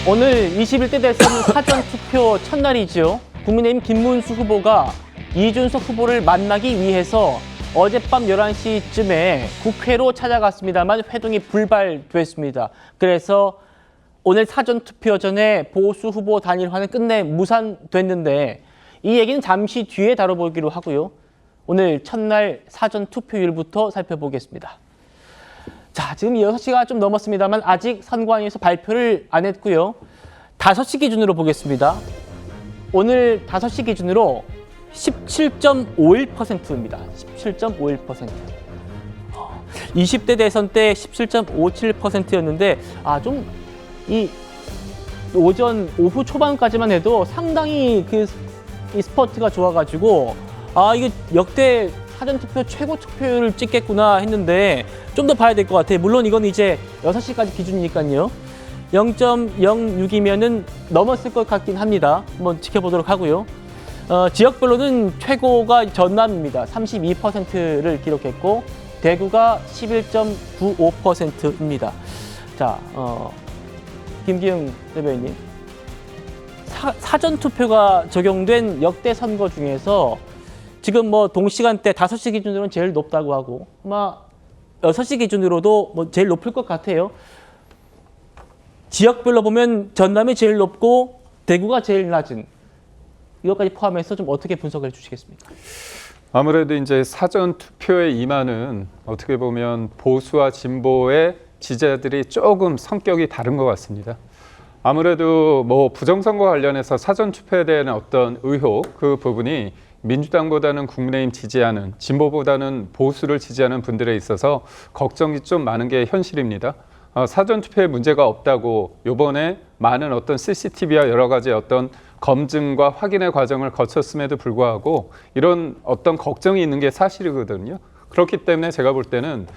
오늘 21대 대선 사전투표 첫날이죠. 국민의힘 김문수 후보가 이준석 후보를 만나기 위해서 어젯밤 11시쯤에 국회로 찾아갔습니다만 회동이 불발됐습니다. 그래서 오늘 사전투표 전에 보수 후보 단일화는 끝내 무산됐는데 이 얘기는 잠시 뒤에 다뤄보기로 하고요. 오늘 첫날 사전투표율부터 살펴보겠습니다. 자, 지금 6시가 좀 넘었습니다만 아직 선관위에서 발표를 안 했고요. 5시 기준으로 보겠습니다. 오늘 5시 기준으로 17.51%입니다. 17.51%. 20대 대선 때 17.57%였는데 이 오후 초반까지만 해도 상당히 이 스퍼트가 좋아가지고 이게 역대 사전투표 최고 투표율을 찍겠구나 했는데 좀 더 봐야 될 것 같아요. 물론 이건 이제 6시까지 기준이니까요. 0.06이면은 넘었을 것 같긴 합니다. 한번 지켜보도록 하고요. 지역별로는 최고가 전남입니다. 32%를 기록했고 대구가 11.95%입니다. 자, 김기흥 대변인님. 사전투표가 적용된 역대 선거 중에서 지금 뭐 동시간대 5시 기준으로는 제일 높다고 하고 아마 6시 기준으로도 제일 높을 것 같아요. 지역별로 보면 전남이 제일 높고 대구가 제일 낮은 이것까지 포함해서 좀 어떻게 분석을 해주시겠습니까? 아무래도 이제 사전 투표에 임하는 어떻게 보면 보수와 진보의 지지자들이 조금 성격이 다른 것 같습니다. 아무래도 뭐 부정선거 관련해서 사전 투표에 대한 어떤 의혹 그 부분이 민주당보다는 국민의힘 지지하는 진보보다는 보수를 지지하는 분들에 있어서 걱정이 좀 많은 게 현실입니다. 사전투표에 문제가 없다고 이번에 많은 어떤 CCTV와 여러 가지 어떤 검증과 확인의 과정을 거쳤음에도 불구하고 이런 어떤 걱정이 있는 게 사실이거든요. 그렇기 때문에 제가 볼 때는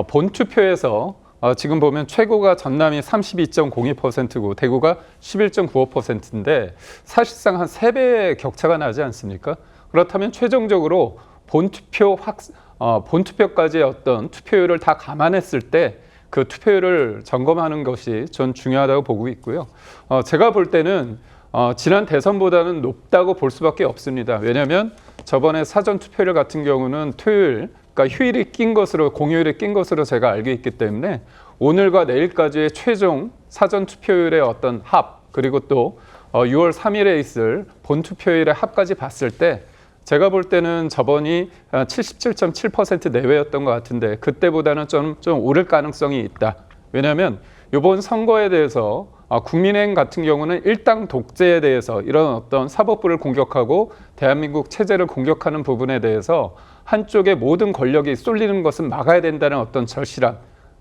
본투표에서 지금 보면 최고가 전남이 32.02%고 대구가 11.95%인데 사실상 한 3배의 격차가 나지 않습니까? 그렇다면 최종적으로 본투표까지의 어떤 투표율을 다 감안했을 때 그 투표율을 점검하는 것이 전 중요하다고 보고 있고요. 제가 볼 때는 지난 대선보다는 높다고 볼 수밖에 없습니다. 왜냐하면 저번에 사전 투표율 같은 경우는 그러니까 휴일이 낀 것으로 공휴일이 낀 것으로 제가 알고 있기 때문에 오늘과 내일까지의 최종 사전 투표율의 어떤 합 그리고 또 6월 3일에 있을 본 투표율의 합까지 봤을 때 제가 볼 때는 저번이 77.7% 내외였던 것 같은데 그때보다는 좀 오를 가능성이 있다. 왜냐하면 이번 선거에 대해서 국민의힘 같은 경우는 일당 독재에 대해서 이런 어떤 사법부를 공격하고 대한민국 체제를 공격하는 부분에 대해서 한쪽의 모든 권력이 쏠리는 것은 막아야 된다는 어떤 절실함,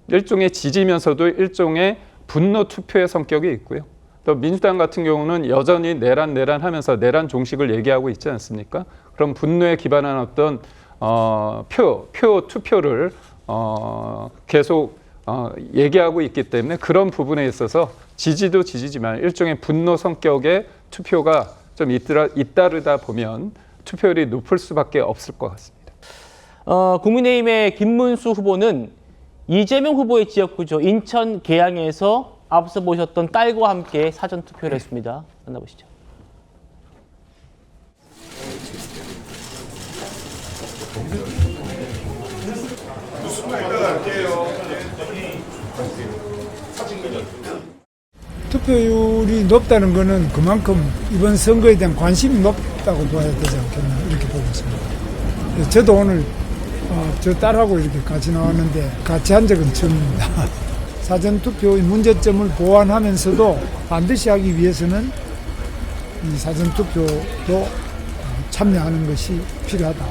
일종의 지지면서도 일종의 분노 투표의 성격이 있고요. 또 민주당 같은 경우는 여전히 내란 하면서 내란 종식을 얘기하고 있지 않습니까? 그럼 분노에 기반한 어떤 투표를 계속 얘기하고 있기 때문에 그런 부분에 있어서 지지도 지지지만 일종의 분노 성격의 투표가 좀 잇따르다 보면 투표율이 높을 수밖에 없을 것 같습니다. 국민의힘의 김문수 후보는 이재명 후보의 지역구죠. 인천 계양에서 앞서 보셨던 딸과 함께 사전투표를 했습니다. 만나보시죠. 투표율이 높다는 것은 그만큼 이번 선거에 대한 관심이 높다고 봐야 되지 않겠나 이렇게 보고 있습니다. 저도 오늘 저 딸하고 이렇게 같이 나왔는데 같이 한 적은 처음입니다. 사전투표의 문제점을 보완하면서도 반드시 하기 위해서는 이 사전투표도 참여하는 것이 필요하다.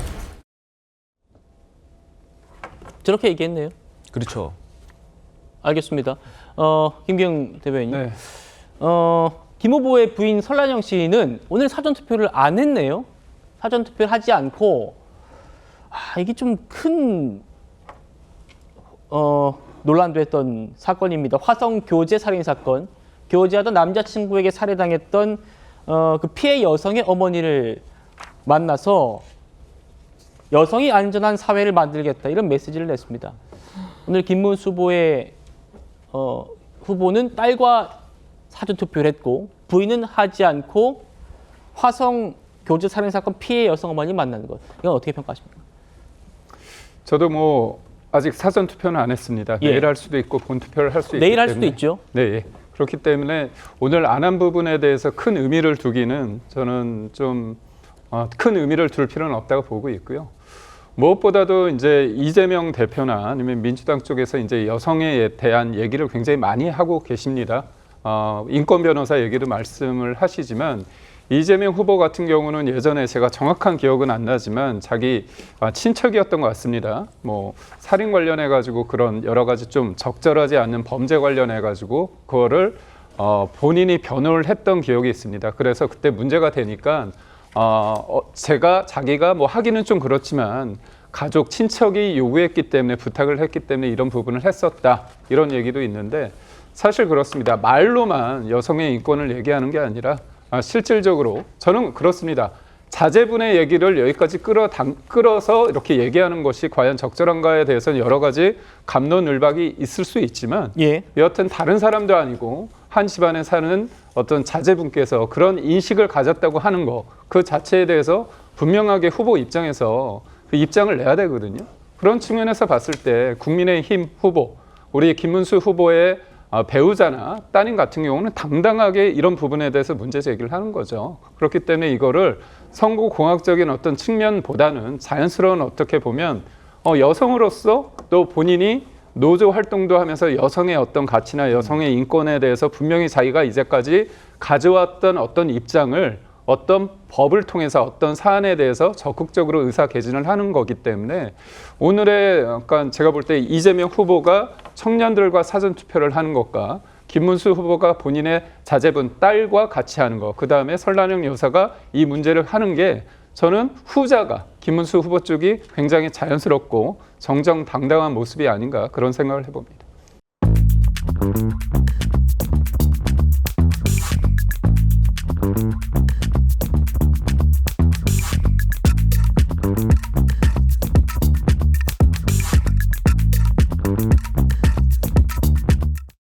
저렇게 얘기했네요. 그렇죠. 알겠습니다. 김기흥 대변인. 네. 김 후보의 부인 설란영 씨는 오늘 사전투표를 안 했네요. 사전투표를 하지 않고 이게 좀 큰 논란도 했던 사건입니다. 화성 교제 살인 사건. 교제하던 남자친구에게 살해당했던 그 피해 여성의 어머니를 만나서 여성이 안전한 사회를 만들겠다 이런 메시지를 냈습니다. 오늘 김문수 후보의 후보는 딸과 사전 투표를 했고 부인은 하지 않고 화성 교제 살인 사건 피해 여성 어머니 만나는 것. 이건 어떻게 평가하십니까? 저도 뭐 아직 사전 투표는 안 했습니다. 예. 내일 할 수도 있고 본 투표를 할 수 있기 내일 때문에. 할 수도 있죠. 네, 예. 그렇기 때문에 오늘 안 한 부분에 대해서 큰 의미를 두기는 저는 좀 큰 의미를 둘 필요는 없다고 보고 있고요. 무엇보다도 이제 이재명 대표나 아니면 민주당 쪽에서 이제 여성에 대한 얘기를 굉장히 많이 하고 계십니다. 인권 변호사 얘기도 말씀을 하시지만 이재명 후보 같은 경우는 예전에 제가 정확한 기억은 안 나지만 자기 친척이었던 것 같습니다. 뭐 살인 관련해 가지고 그런 여러 가지 좀 적절하지 않는 범죄 관련해 가지고 그거를 본인이 변호를 했던 기억이 있습니다. 그래서 그때 문제가 되니까 자기가 뭐 하기는 좀 그렇지만 가족 친척이 요구했기 때문에 부탁을 했기 때문에 이런 부분을 했었다 이런 얘기도 있는데 사실 그렇습니다. 말로만 여성의 인권을 얘기하는 게 아니라 실질적으로 저는 그렇습니다. 자제분의 얘기를 여기까지 끌어서 이렇게 얘기하는 것이 과연 적절한가에 대해서는 여러 가지 갑론을박이 있을 수 있지만 예. 여하튼 다른 사람도 아니고 한 집안에 사는 어떤 자제분께서 그런 인식을 가졌다고 하는 거 그 자체에 대해서 분명하게 후보 입장에서 그 입장을 내야 되거든요. 그런 측면에서 봤을 때 국민의힘 후보, 우리 김문수 후보의 배우자나 따님 같은 경우는 당당하게 이런 부분에 대해서 문제 제기를 하는 거죠. 그렇기 때문에 이거를 선거공학적인 어떤 측면보다는 자연스러운 어떻게 보면 여성으로서 또 본인이 노조 활동도 하면서 여성의 어떤 가치나 여성의 인권에 대해서 분명히 자기가 이제까지 가져왔던 어떤 입장을 어떤 법을 통해서 어떤 사안에 대해서 적극적으로 의사 개진을 하는 거기 때문에 오늘의 약간 제가 볼 때 이재명 후보가 청년들과 사전 투표를 하는 것과 김문수 후보가 본인의 자제분 딸과 같이 하는 것, 그 다음에 설란영 여사가 이 문제를 하는 게 저는 후자가 김문수 후보 쪽이 굉장히 자연스럽고 정정당당한 모습이 아닌가 그런 생각을 해봅니다.